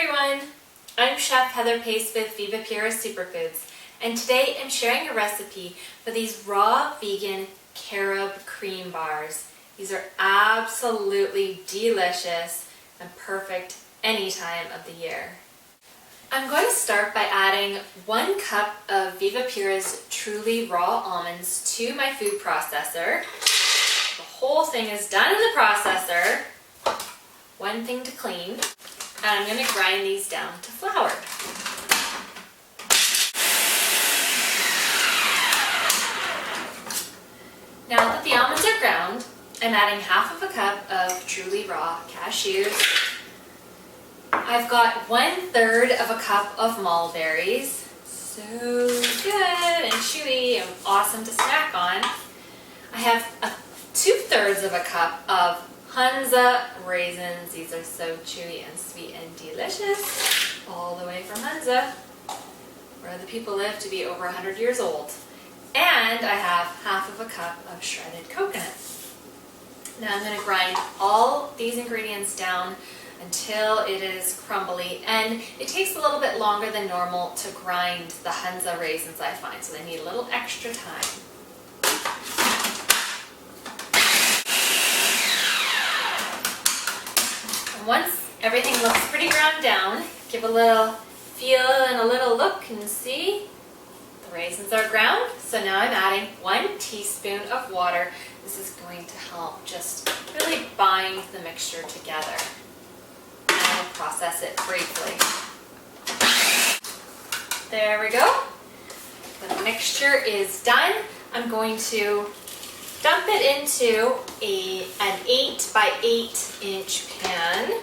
everyone! I'm Chef Heather Pace with Vivapura Superfoods, and today I'm sharing a recipe for these raw vegan carob cream bars. These are absolutely delicious and perfect any time of the year. I'm going to start by adding 1 cup of Vivapura's truly raw almonds to my food processor. The whole thing is done in the processor. One thing to clean. And I'm going to grind these down to flour. Now that the almonds are ground, I'm adding half of a cup of truly raw cashews. I've got 1/3 of a cup of mulberries. So good and chewy and awesome to snack on. I have 2/3 of a cup of Hunza raisins. These are so chewy and sweet and delicious, all the way from Hunza, where the people live to be over 100 years old. And I have half of a cup of shredded coconut. Now I'm going to grind all these ingredients down until it is crumbly, and it takes a little bit longer than normal to grind the Hunza raisins, I find, so they need a little extra time. Once everything looks pretty ground down, give a little feel and a little look and see. The raisins are ground, so now I'm adding 1 teaspoon of water. This is going to help just really bind the mixture together. And I'll process it briefly. There we go. The mixture is done. I'm going to dump it into an 8 by 8 inch pan,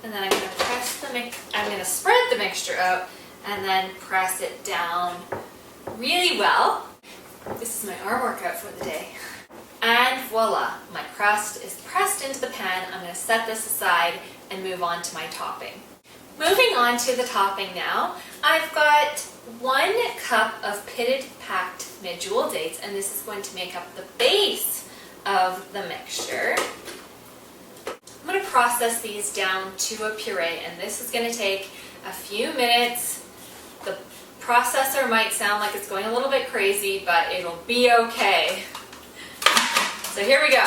and then I'm going to spread the mixture out and then press it down really well. This is my arm workout for the day. And voila, my crust is pressed into the pan. I'm going to set this aside and move on to my topping. Moving on to the topping now, I've got 1 cup of pitted packed medjool dates, and this is going to make up the base of the mixture. I'm going to process these down to a puree, and this is going to take a few minutes. The processor might sound like it's going a little bit crazy, but it'll be okay. So here we go.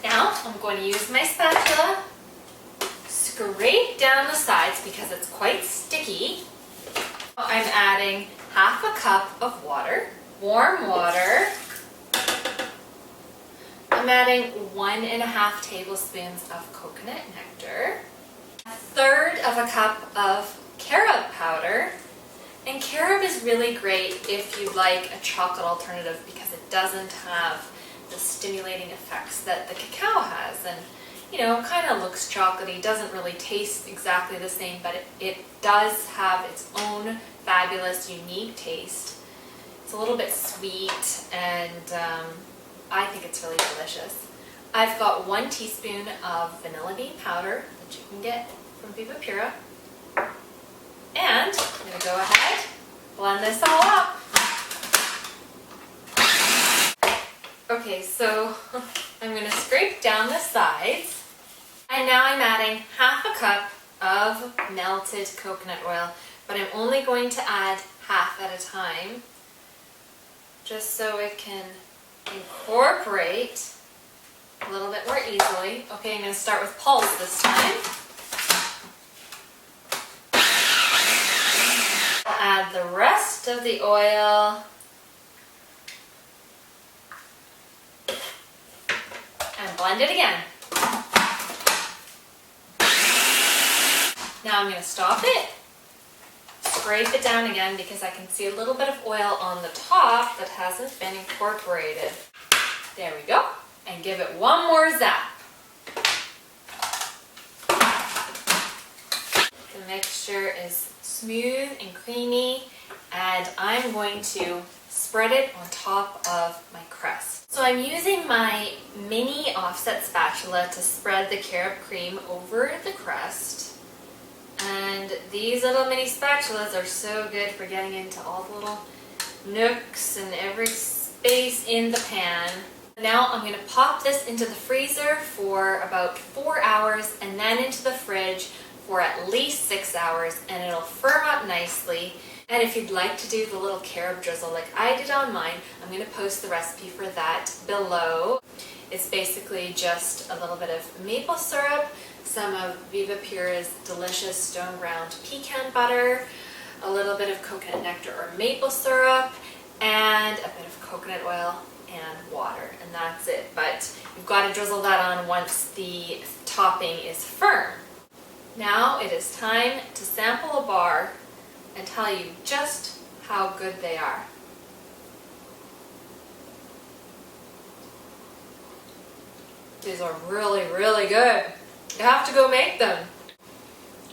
Now I'm going to use my spatula, scrape down the sides because it's quite sticky. I'm adding half a cup of water, warm water. I'm adding 1.5 tablespoons of coconut nectar, 1/3 of a cup of carob powder. And carob is really great if you like a chocolate alternative because it doesn't have the stimulating effects that the cacao has, and kind of looks chocolatey, doesn't really taste exactly the same, but it does have its own fabulous, unique taste. It's a little bit sweet, and I think it's really delicious. I've got 1 teaspoon of vanilla bean powder that you can get from Vivapura. And I'm going to go ahead, blend this all up. Okay, so I'm going to scrape down the sides. And now I'm adding half a cup of melted coconut oil, but I'm only going to add half at a time, just so it can incorporate a little bit more easily. Okay, I'm going to start with pulse this time. I'll add the rest of the oil and blend it again. Now I'm going to stop it, scrape it down again because I can see a little bit of oil on the top that hasn't been incorporated. There we go. And give it one more zap. The mixture is smooth and creamy, and I'm going to spread it on top of my crust. So I'm using my mini offset spatula to spread the carob cream over the crust. And these little mini spatulas are so good for getting into all the little nooks and every space in the pan. Now I'm going to pop this into the freezer for about 4 hours and then into the fridge for at least 6 hours, and it'll firm up nicely. And if you'd like to do the little carob drizzle like I did on mine, I'm going to post the recipe for that below. It's basically just a little bit of maple syrup, some of Vivapura's delicious stone ground pecan butter, a little bit of coconut nectar or maple syrup, and a bit of coconut oil and water, and that's it. But you've got to drizzle that on once the topping is firm. Now it is time to sample a bar and tell you just how good they are. These are really, really good. You have to go make them.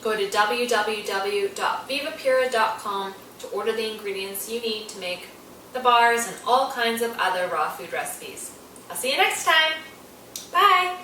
Go to www.vivapura.com to order the ingredients you need to make the bars and all kinds of other raw food recipes. I'll see you next time. Bye.